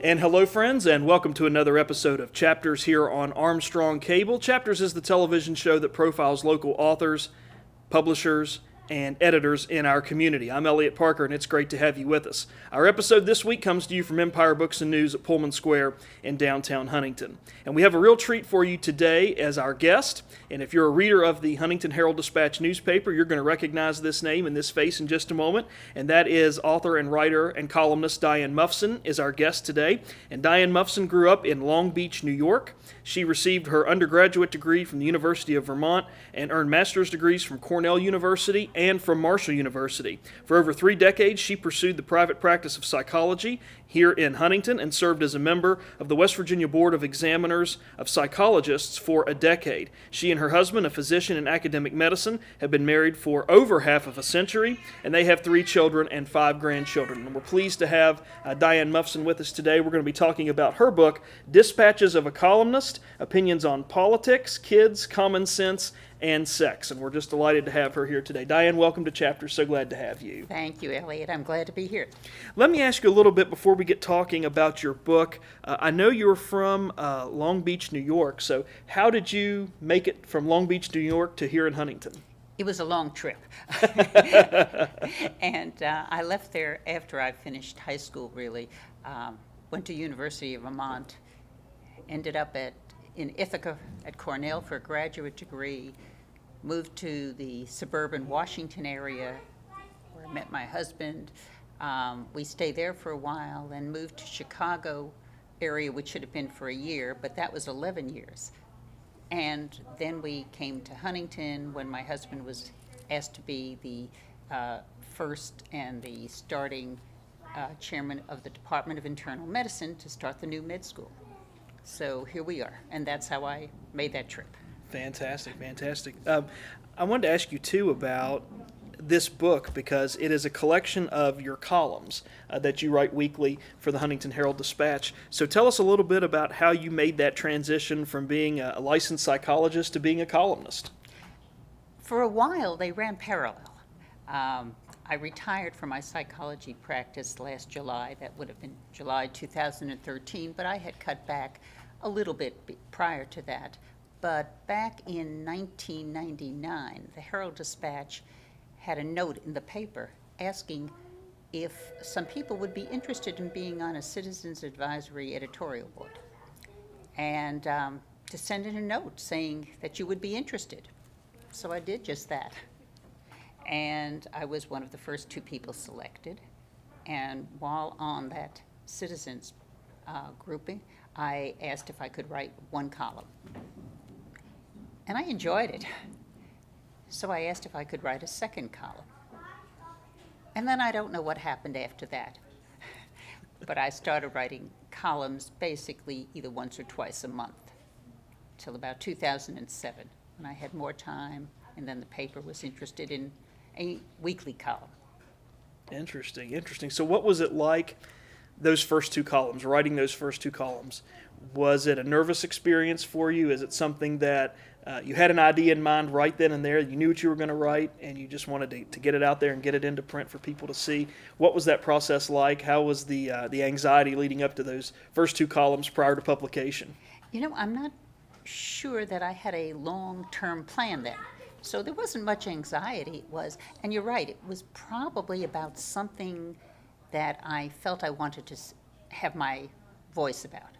And hello, friends, and welcome to another episode of Chapters here on Armstrong Cable. Chapters is the television show that profiles local authors, publishers, and editors in our community. I'm Eliot Parker, and it's great to have you with us. Our episode this week comes to you from Empire Books and News at Pullman Square in downtown Huntington. And we have a real treat for you today as our guest. And if you're a reader of the Huntington Herald-Dispatch newspaper, you're going to recognize this name and this face in just a moment. And that is author and writer and columnist Diane Mufson is our guest today. And Diane Mufson grew up in Long Beach, New York. She received her undergraduate degree from the University of Vermont and earned master's degrees from Cornell University and from Marshall University. For over 3 decades, she pursued the private practice of psychology here in Huntington and served as a member of the West Virginia Board of Examiners of Psychologists for a decade. She and her husband, a physician in academic medicine, have been married for over half of a century, and they have 3 children and 5 grandchildren. And we're pleased to have Diane Mufson with us today. We're going to be talking about her book, Dispatches of a Columnist, Opinions on Politics, Kids, Common Sense, and Sex. And we're just delighted to have her here today. Diane, welcome to Chapters. So glad to have you. Thank you, Eliot. I'm glad to be here. Let me ask you a little bit before we get talking about your book. I know you're from Long Beach, New York. So how did you make it from Long Beach, New York to here in Huntington? It was a long trip. And I left there after I finished high school, really. Went to University of Vermont, ended up in Ithaca at Cornell for a graduate degree, moved to the suburban Washington area where I met my husband. We stayed there for a while, then moved to Chicago area, which should have been for a year, but that was 11 years. And then we came to Huntington when my husband was asked to be the first and the starting chairman of the Department of Internal Medicine to start the new med school. So here we are, and that's how I made that trip. Fantastic, fantastic. I wanted to ask you, too, about this book because it is a collection of your columns that you write weekly for the Huntington Herald-Dispatch. So tell us a little bit about how you made that transition from being a licensed psychologist to being a columnist. For a while, they ran parallel. I retired from my psychology practice last July. That would have been July 2013, but I had cut back a little bit prior to that. But back in 1999, the Herald-Dispatch had a note in the paper asking if some people would be interested in being on a Citizens Advisory editorial board, and to send in a note saying that you would be interested. So I did just that. And I was one of the first 2 people selected. And while on that citizens grouping, I asked if I could write 1 column. And I enjoyed it. So I asked if I could write a 2nd column. And then I don't know what happened after that. But I started writing columns basically either once or twice a month till about 2007, when I had more time, and then the paper was interested in a weekly column. Interesting, interesting. So what was it like, those first 2 columns, writing those first 2 columns? Was it a nervous experience for you? Is it something that you had an idea in mind right then and there? You knew what you were going to write, and you just wanted to get it out there and get it into print for people to see. What was that process like? How was the anxiety leading up to those first 2 columns prior to publication? You know, I'm not sure that I had a long-term plan then. So there wasn't much anxiety. It was, and you're right, it was probably about something that I felt I wanted to have my voice about.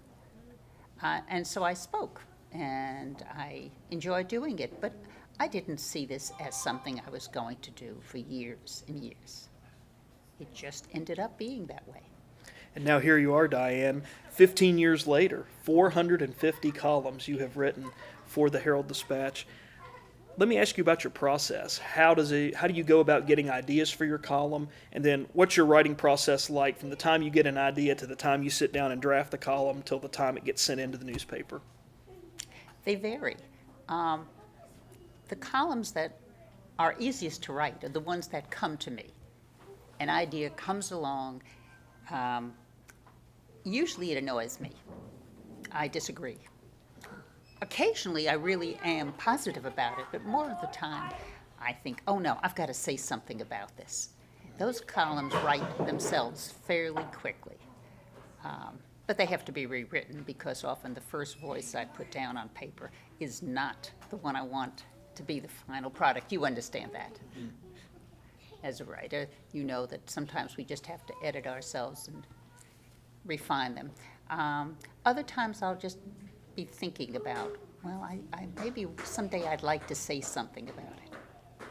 And so I spoke, and I enjoyed doing it, but I didn't see this as something I was going to do for years and years. It just ended up being that way. And now here you are, Diane, 15 years later, 450 columns you have written for the Herald-Dispatch. Let me ask you about your process. How do you go about getting ideas for your column? And then what's your writing process like from the time you get an idea to the time you sit down and draft the column till the time it gets sent into the newspaper? They vary. The columns that are easiest to write are the ones that come to me. An idea comes along. Usually it annoys me. I disagree. Occasionally, I really am positive about it, but more of the time, I think, oh no, I've got to say something about this. Those columns write themselves fairly quickly. But they have to be rewritten because often the first voice I put down on paper is not the one I want to be the final product. You understand that. As a writer, you know that sometimes we just have to edit ourselves and refine them. Other times I'll just be thinking about, well, I maybe someday I'd like to say something about it.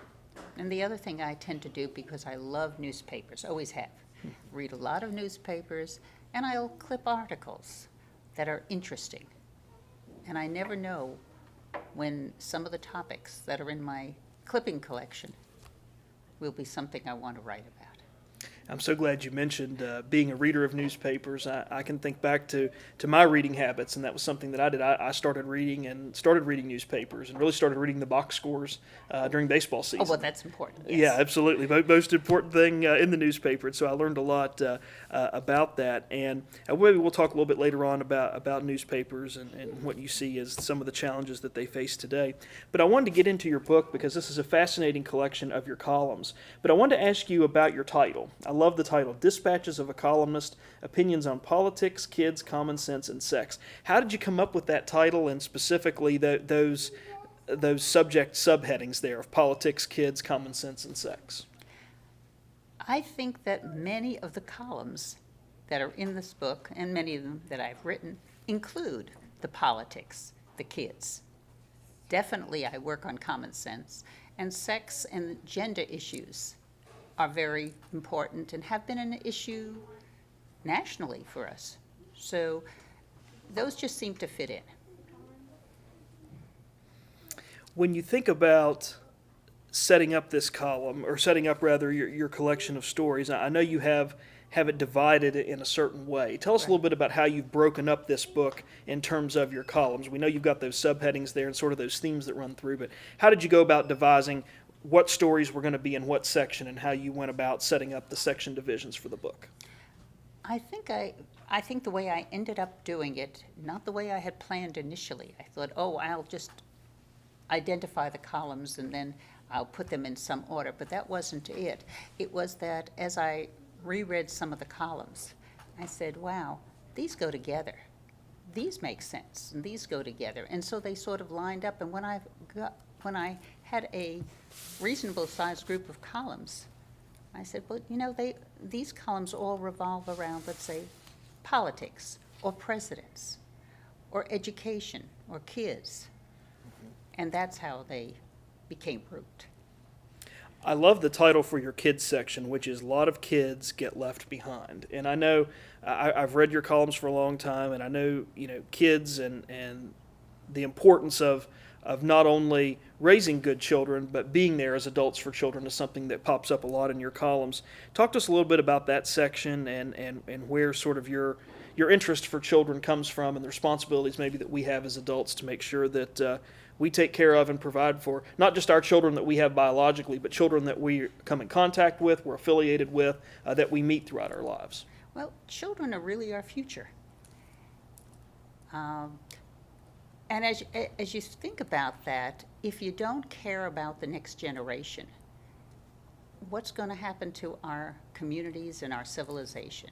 And the other thing I tend to do, because I love newspapers, always have, read a lot of newspapers, and I'll clip articles that are interesting. And I never know when some of the topics that are in my clipping collection will be something I want to write about. I'm so glad you mentioned being a reader of newspapers. I can think back to my reading habits, and that was something that I did. I started reading newspapers and really started reading the box scores during baseball season. Oh, well, that's important. Yes. Yeah, absolutely. Most important thing in the newspaper. And so I learned a lot about that. And maybe we'll talk a little bit later on about newspapers and what you see as some of the challenges that they face today. But I wanted to get into your book because this is a fascinating collection of your columns. But I wanted to ask you about your title. I love the title, Dispatches of a Columnist, Opinions on Politics, Kids, Common Sense, and Sex. How did you come up with that title and specifically those subject subheadings there of politics, kids, common sense, and sex? I think that many of the columns that are in this book, and many of them that I've written, include the politics, the kids. Definitely I work on common sense, and sex and gender issues are very important and have been an issue nationally for us. So those just seem to fit in. When you think about setting up this column, or setting up rather your collection of stories, I know you have it divided in a certain way. Tell us a little bit about how you've broken up this book in terms of your columns. We know you've got those subheadings there and sort of those themes that run through, but how did you go about devising what stories were going to be in what section and how you went about setting up the section divisions for the book? I think the way I ended up doing it, not the way I had planned initially. I thought, oh, I'll just identify the columns and then I'll put them in some order, but that wasn't it. It was that as I reread some of the columns, I said, wow, these go together. These make sense, and these go together. And so they sort of lined up, and when I had a reasonable sized group of columns, I said, well, you know, these columns all revolve around, let's say, politics or presidents or education or kids. And that's how they became grouped. I love the title for your kids section, which is A Lot of Kids Get Left Behind. And I know I've read your columns for a long time, and I know, kids and the importance of not only raising good children, but being there as adults for children is something that pops up a lot in your columns. Talk to us a little bit about that section and where sort of your interest for children comes from and the responsibilities maybe that we have as adults to make sure that we take care of and provide for not just our children that we have biologically, but children that we come in contact with, we're affiliated with, that we meet throughout our lives. Well, children are really our future. And as you think about that, if you don't care about the next generation, what's going to happen to our communities and our civilization?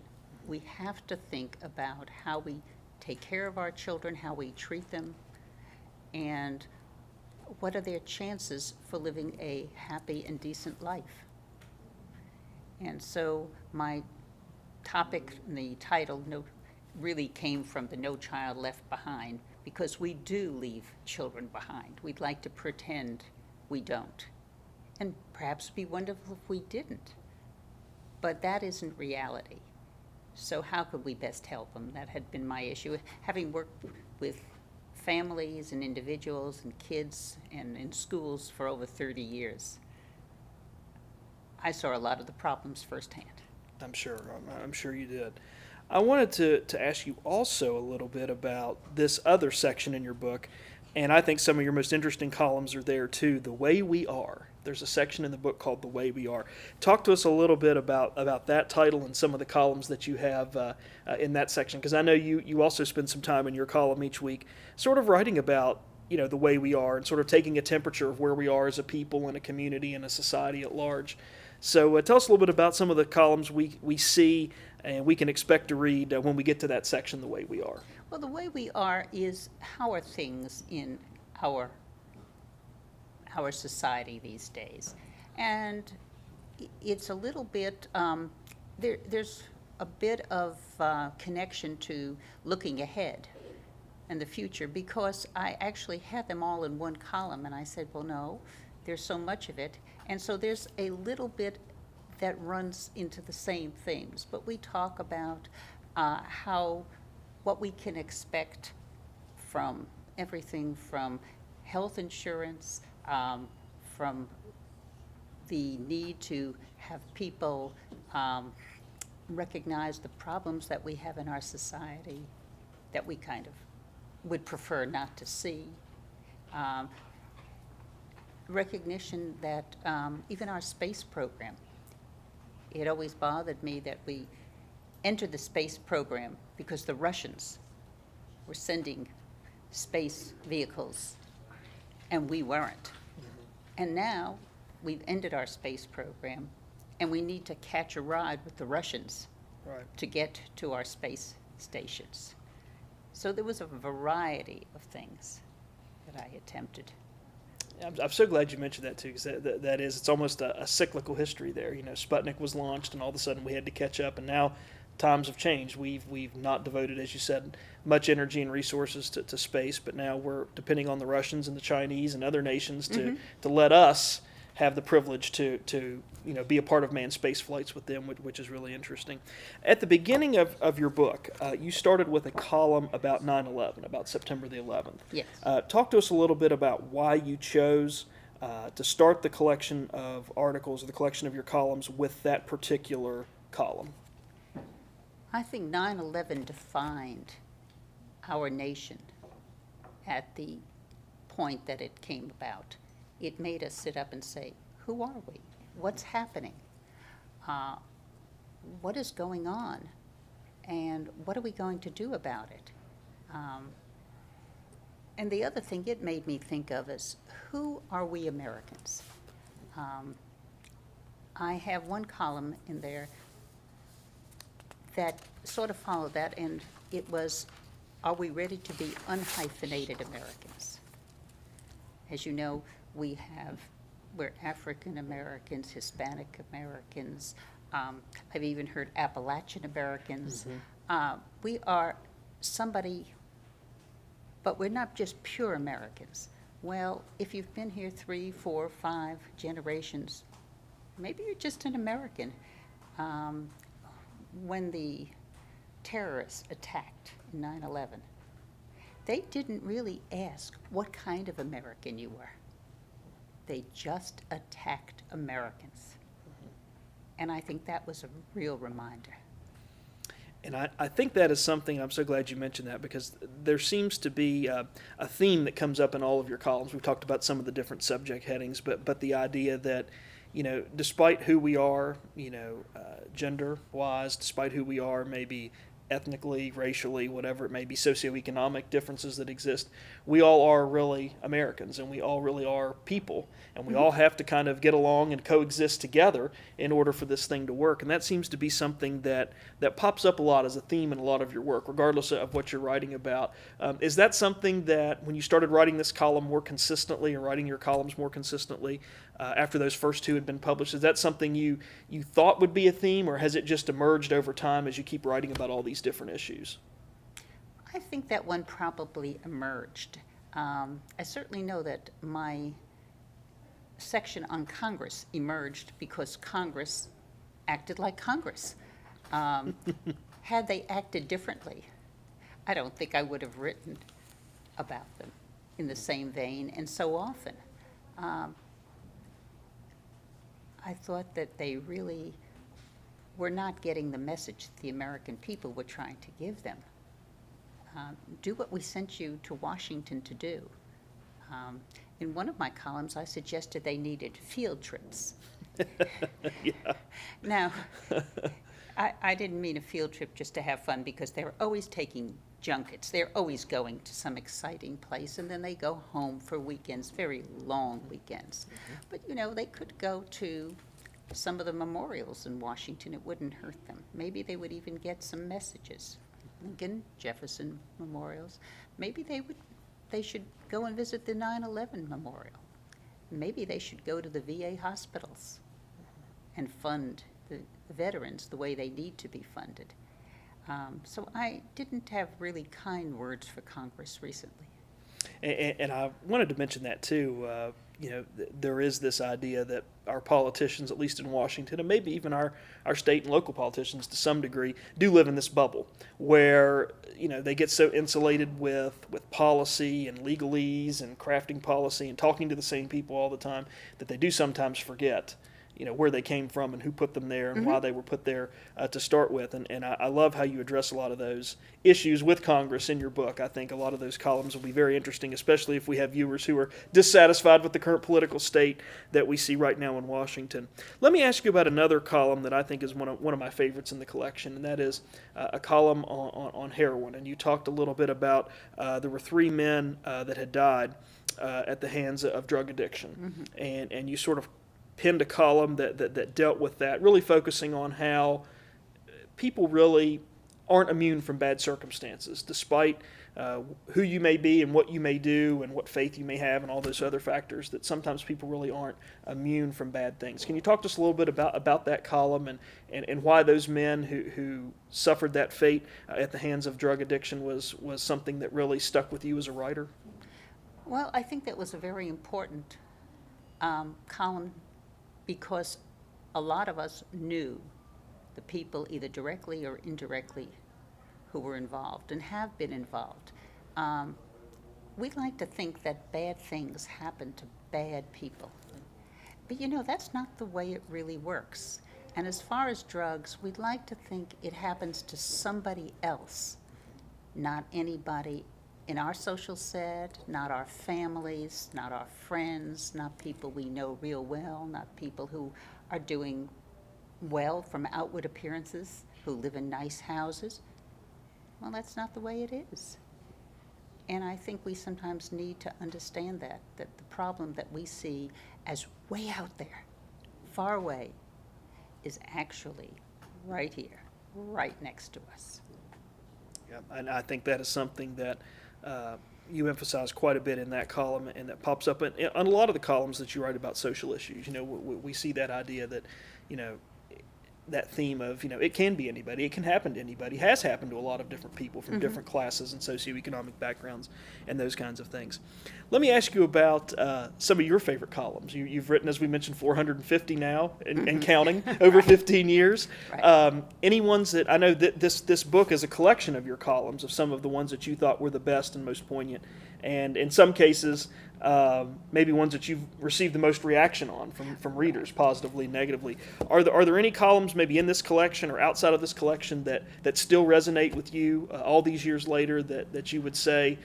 We have to think about how we take care of our children, how we treat them, and what are their chances for living a happy and decent life. And so my topic, the title, really came from the No Child Left Behind, because we do leave children behind. We'd like to pretend we don't. And perhaps it'd be wonderful if we didn't. But that isn't reality. So how could we best help them? That had been my issue. Having worked with families and individuals and kids and in schools for over 30 years, I saw a lot of the problems firsthand. I'm sure you did. I wanted to ask you also a little bit about this other section in your book, and I think some of your most interesting columns are there too, The Way We Are. There's a section in the book called The Way We Are. Talk to us a little bit about that title and some of the columns that you have in that section, because I know you also spend some time in your column each week sort of writing about the way we are and sort of taking a temperature of where we are as a people and a community and a society at large. So tell us a little bit about some of the columns we see and we can expect to read when we get to that section, The Way We Are. Well, the way we are is how are things in our society these days, and it's a little bit there's a bit of connection to looking ahead and the future, because I actually had them all in one column, and I said, well, no, there's so much of it, and so there's a little bit that runs into the same things, but we talk about what we can expect from everything from health insurance, from the need to have people recognize the problems that we have in our society that we kind of would prefer not to see. Recognition that even our space program, it always bothered me that we entered the space program because the Russians were sending space vehicles and we weren't. And now we've ended our space program and we need to catch a ride with the Russians to get to our space stations. So there was a variety of things that I attempted. I'm so glad you mentioned that too, because it's almost a cyclical history there. Sputnik was launched, and all of a sudden we had to catch up, and now times have changed. We've not devoted, as you said, much energy and resources to space, but now we're depending on the Russians and the Chinese and other nations to let us have the privilege to be a part of manned space flights with them, which is really interesting. At the beginning of your book, you started with a column about 9/11, about September the 11th. Yes. Talk to us a little bit about why you chose to start the collection of articles or the collection of your columns with that particular column. I think 9/11 defined our nation at the point that it came about. It made us sit up and say, who are we? What's happening? What is going on? And what are we going to do about it? And the other thing it made me think of is, who are we Americans? I have one column in there that sort of followed that, and it was, are we ready to be unhyphenated Americans? As you know, we're African Americans, Hispanic Americans, I've even heard Appalachian Americans. We are somebody, but we're not just pure Americans. Well, if you've been here 3, 4, 5 generations, maybe you're just an American. When the terrorists attacked in 9/11, they didn't really ask what kind of American you were. They just attacked Americans. And I think that was a real reminder. And I think that is something, I'm so glad you mentioned that, because there seems to be a theme that comes up in all of your columns. We've talked about some of the different subject headings, but the idea that, despite who we are, gender-wise, despite who we are, maybe ethnically, racially, whatever it may be, socioeconomic differences that exist, we all are really Americans, and we all really are people, and we all have to kind of get along and coexist together in order for this thing to work. And that seems to be something that pops up a lot as a theme in a lot of your work, regardless of what you're writing about. Is that something that, when you started writing this column more consistently, or writing your columns more consistently, after those first 2 had been published, is that something you thought would be a theme, or has it just emerged over time as you keep writing about all these different issues? I think that one probably emerged. I certainly know that my section on Congress emerged because Congress acted like Congress. Had they acted differently, I don't think I would have written about them in the same vein and so often. I thought that they really were not getting the message the American people were trying to give them. Do what we sent you to Washington to do. In one of my columns, I suggested they needed field trips. Yeah. Now, I didn't mean a field trip just to have fun, because they're always taking junkets. They're always going to some exciting place, and then they go home for weekends, very long weekends. But, they could go to some of the memorials in Washington, it wouldn't hurt them. Maybe they would even get some messages. Lincoln, Jefferson memorials. Maybe they should go and visit the 9/11 memorial. Maybe they should go to the VA hospitals and fund the veterans the way they need to be funded. So I didn't have really kind words for Congress recently. And I wanted to mention that too. There is this idea that our politicians, at least in Washington, and maybe even our state and local politicians to some degree, do live in this bubble where they get so insulated with policy and legalese and crafting policy and talking to the same people all the time that they do sometimes forget where they came from and who put them there and why they were put there to start with. And I love how you address a lot of those issues with Congress in your book. I think a lot of those columns will be very interesting, especially if we have viewers who are dissatisfied with the current political state that we see right now in Washington. Let me ask you about another column that I think is one of my favorites in the collection, and that is a column on heroin. And you talked a little bit about there were 3 men that had died at the hands of drug addiction. And you sort of pinned a column that dealt with that, really focusing on how people really aren't immune from bad circumstances, despite who you may be and what you may do and what faith you may have and all those other factors, that sometimes people really aren't immune from bad things. Can you talk to us a little bit about that column and why those men who suffered that fate at the hands of drug addiction was something that really stuck with you as a writer? Well, I think that was a very important column, because a lot of us knew the people either directly or indirectly who were involved and have been involved. We like to think that bad things happen to bad people. But that's not the way it really works. And as far as drugs, we'd like to think it happens to somebody else, not anybody in our social set, not our families, not our friends, not people we know real well, not people who are doing well from outward appearances, who live in nice houses. Well, that's not the way it is. And I think we sometimes need to understand that the problem that we see as way out there, far away, is actually right here, right next to us. Yeah, and I think that is something that you emphasize quite a bit in that column, and that pops up on a lot of the columns that you write about social issues. We see that idea that, that theme of, it can be anybody, it can happen to anybody, has happened to a lot of different people from different classes and socioeconomic backgrounds and those kinds of things. Let me ask you about some of your favorite columns. You've written, as we mentioned, 450 now and counting over 15 years. Right. Any ones that, I know that this book is a collection of your columns, of some of the ones that you thought were the best and most poignant, and in some cases, maybe ones that you've received the most reaction on from readers, positively, negatively. Are there any columns maybe in this collection or outside of this collection that still resonate with you all these years later, that you would say,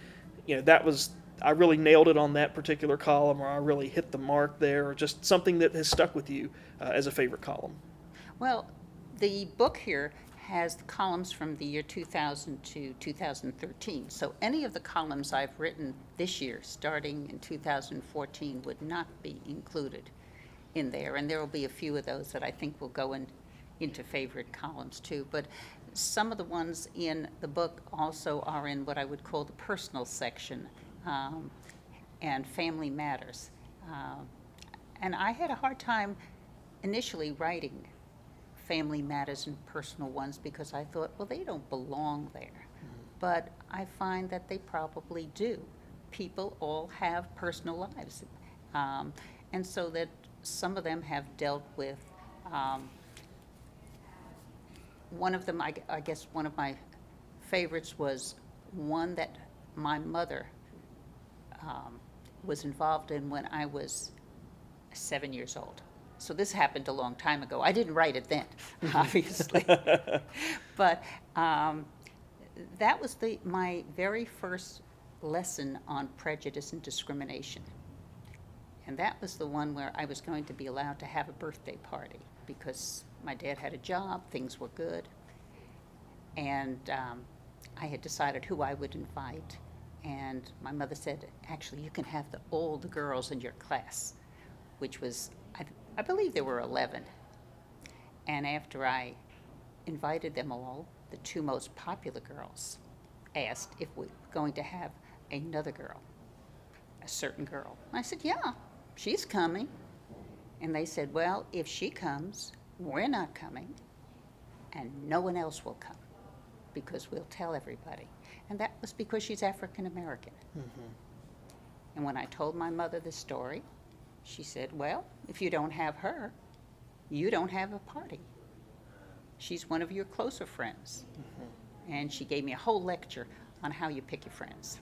I really nailed it on that particular column, or I really hit the mark there, or just something that has stuck with you as a favorite column? Well, the book here has the columns from the year 2000 to 2013. So any of the columns I've written this year, starting in 2014, would not be included in there. And there will be a few of those that I think will go into favorite columns too. But some of the ones in the book also are in what I would call the personal section, and family matters. And I had a hard time initially writing family matters and personal ones, because I thought, well, they don't belong there. But I find that they probably do. People all have personal lives. And so that some of them have dealt with, one of them, I guess one of my favorites was one that my mother was involved in when I was 7 years old. So this happened a long time ago. I didn't write it then, obviously. But that was my very first lesson on prejudice and discrimination. And that was the one where I was going to be allowed to have a birthday party because my dad had a job, things were good. And I had decided who I would invite. And my mother said, actually, you can have all the girls in your class, which was, I believe there were 11. And after I invited them all, the two most popular girls asked if we were going to have another girl, a certain girl. I said, yeah, she's coming. And they said, well, if she comes, we're not coming, and no one else will come, because we'll tell everybody. And that was because she's African American. And when I told my mother the story, she said, well, if you don't have her, you don't have a party. She's one of your closer friends. And she gave me a whole lecture on how you pick your friends.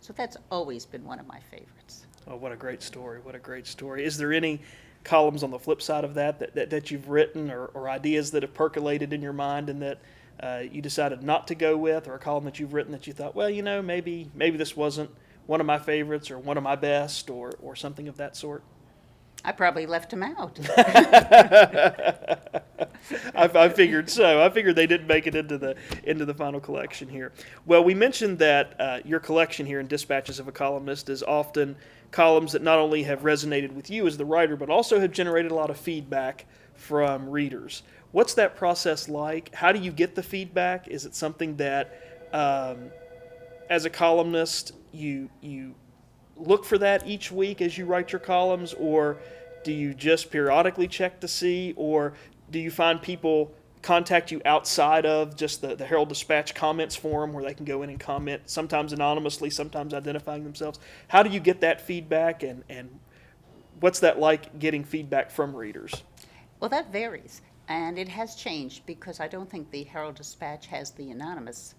So that's always been one of my favorites. Oh, what a great story. What a great story. Is there any columns on the flip side of that you've written, or ideas that have percolated in your mind and that you decided not to go with, or a column that you've written that you thought, well, maybe this wasn't one of my favorites or one of my best, or something of that sort? I probably left them out. I figured so. I figured they didn't make it into the final collection here. Well, we mentioned that your collection here in Dispatches of a Columnist is often columns that not only have resonated with you as the writer, but also have generated a lot of feedback from readers. What's that process like? How do you get the feedback? Is it something that, as a columnist, you look for that each week as you write your columns, or do you just periodically check to see, or do you find people contact you outside of just the Herald Dispatch comments forum where they can go in and comment, sometimes anonymously, sometimes identifying themselves? How do you get that feedback, and what's that like, getting feedback from readers? Well, that varies, and it has changed because I don't think the Herald Dispatch has the anonymous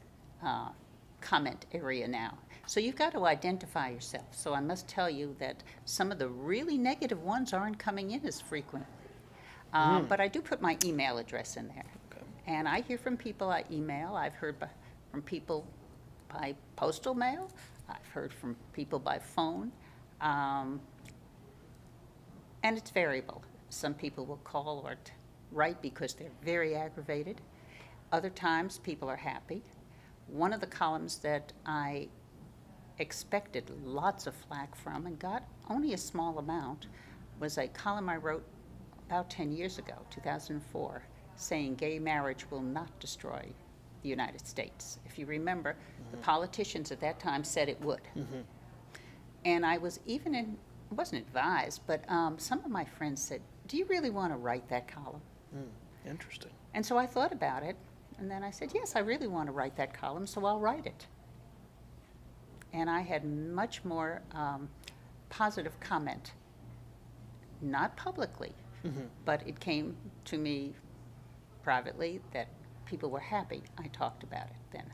comment area now. So you've got to identify yourself. So I must tell you that some of the really negative ones aren't coming in as frequently. But I do put my email address in there. Okay. And I hear from people I email. I've heard from people by postal mail. I've heard from people by phone. And it's variable. Some people will call or write because they're very aggravated. Other times, people are happy. One of the columns that I expected lots of flack from and got only a small amount was a column I wrote about 10 years ago, 2004, saying gay marriage will not destroy the United States. If you remember, the politicians at that time said it would. And I was wasn't advised, but some of my friends said, do you really want to write that column? Interesting. And so I thought about it, and then I said, yes, I really want to write that column, so I'll write it. And I had much more positive comment, not publicly, but it came to me privately that people were happy I talked about it then.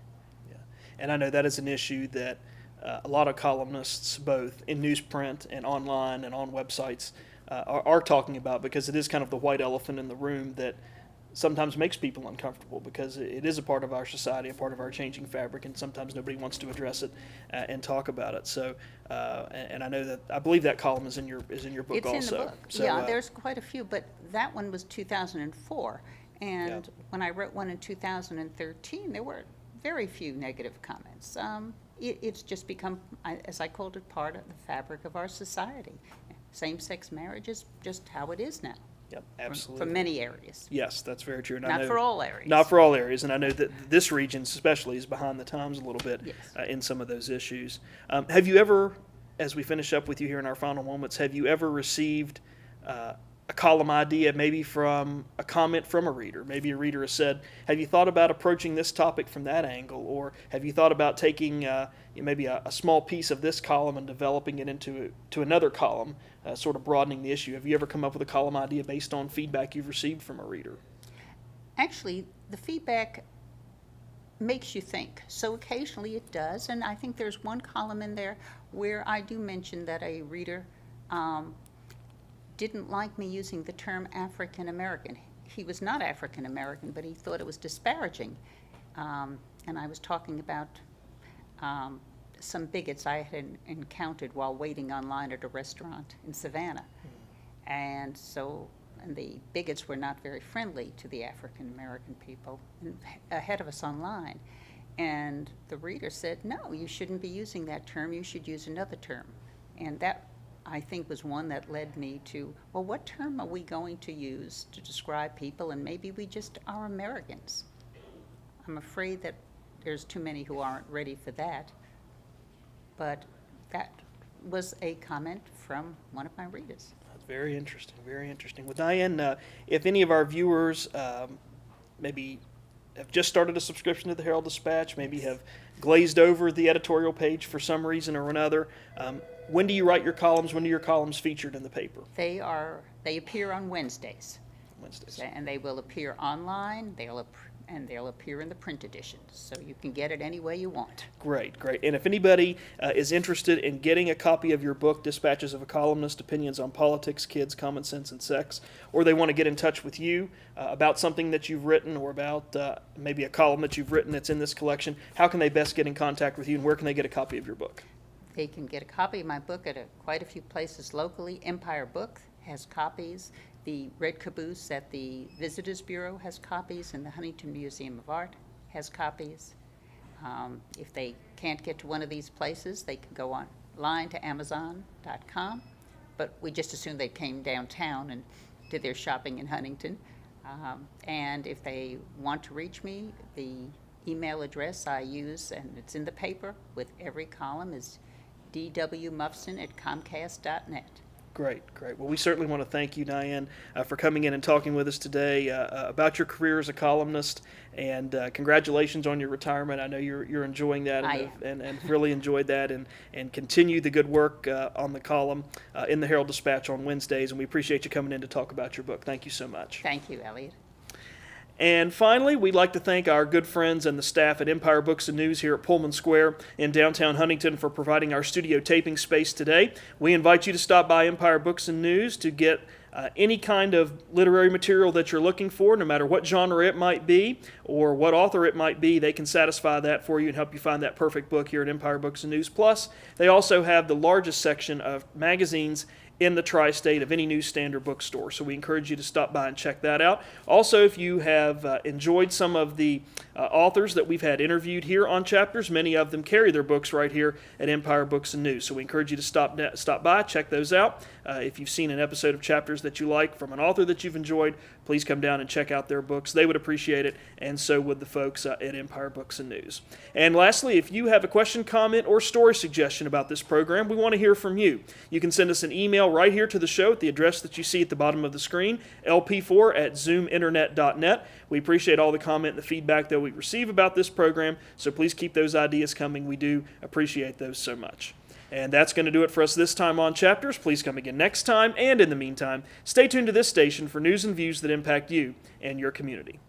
Yeah, and I know that is an issue that a lot of columnists, both in newsprint and online and on websites, are talking about, because it is kind of the white elephant in the room that sometimes makes people uncomfortable, because it is a part of our society, a part of our changing fabric, and sometimes nobody wants to address it and talk about it. So, and I know that, I believe that column is in your book It's also. in the book. So, yeah, there's quite a few, but that one was 2004. And when I wrote one in 2013, there were very few negative comments. It's just become, as I called it, part of the fabric of our society. Same-sex marriage is just how it is now. Yep, absolutely. For many areas. Yes, that's very true. And I Not know, for all areas. Not for all areas, and I know that this region especially is behind the times a little bit Yes. In some of those issues. Have you ever, as we finish up with you here in our final moments, have you ever received a column idea, maybe from a comment from a reader? Maybe a reader has said, have you thought about approaching this topic from that angle? Or have you thought about taking maybe a small piece of this column and developing it into another column, sort of broadening the issue? Have you ever come up with a column idea based on feedback you've received from a reader? Actually, the feedback makes you think. So occasionally it does, and I think there's one column in there where I do mention that a reader didn't like me using the term African American. He was not African American, but he thought it was disparaging. And I was talking about some bigots I had encountered while waiting online at a restaurant in Savannah. And the bigots were not very friendly to the African American people ahead of us online. And the reader said, no, you shouldn't be using that term, you should use another term. And that I think, was one that led me to, well, what term are we going to use to describe people? And maybe we just are Americans. I'm afraid that there's too many who aren't ready for that. But that was a comment from one of my readers. That's very interesting, very interesting. Well, Diane, if any of our viewers maybe have just started a subscription to the Herald-Dispatch, maybe have glazed over the editorial page for some reason or another, when do you write your columns? When are your columns featured in the paper? They appear on Wednesdays. Wednesdays. And they will appear online, and they'll appear in the print edition, so you can get it any way you want. Great, great. And if anybody is interested in getting a copy of your book, Dispatches of a Columnist, Opinions on Politics, Kids, Common Sense, and Sex, or they want to get in touch with you about something that you've written or about maybe a column that you've written that's in this collection, how can they best get in contact with you, and where can they get a copy of your book? They can get a copy of my book at quite a few places locally. Empire Book has copies. The Red Caboose at the Visitors Bureau has copies, and the Huntington Museum of Art has copies. If they can't get to one of these places, they can go online to Amazon.com, but we just assumed they came downtown and did their shopping in Huntington. And if they want to reach me, the email address I use, and it's in the paper with every column, is dwmufson@comcast.net. Great, great. Well, we certainly want to thank you, Diane, for coming in and talking with us today about your career as a columnist, and congratulations on your retirement. I know you're enjoying that and really enjoyed that, and continue the good work on the column in the Herald-Dispatch on Wednesdays, and we appreciate you coming in to talk about your book. Thank you so much. Thank you, Eliot. And finally, we'd like to thank our good friends and the staff at Empire Books and News here at Pullman Square in downtown Huntington for providing our studio taping space today. We invite you to stop by Empire Books and News to get any kind of literary material that you're looking for, no matter what genre it might be or what author it might be. They can satisfy that for you and help you find that perfect book here at Empire Books and News. Plus, they also have the largest section of magazines in the tri-state of any newsstand or bookstore. So we encourage you to stop by and check that out. Also, if you have enjoyed some of the authors that we've had interviewed here on Chapters, many of them carry their books right here at Empire Books and News. So we encourage you to stop by, check those out. If you've seen an episode of Chapters that you like from an author that you've enjoyed, please come down and check out their books. They would appreciate it, and so would the folks at Empire Books and News. And lastly, if you have a question, comment, or story suggestion about this program, we want to hear from you. You can send us an email right here to the show at the address that you see at the bottom of the screen, lp4@zoominternet.net. We appreciate all the comment and the feedback that we receive about this program, so please keep those ideas coming. We do appreciate those so much. And that's going to do it for us this time on Chapters. Please come again next time, and in the meantime, stay tuned to this station for news and views that impact you and your community.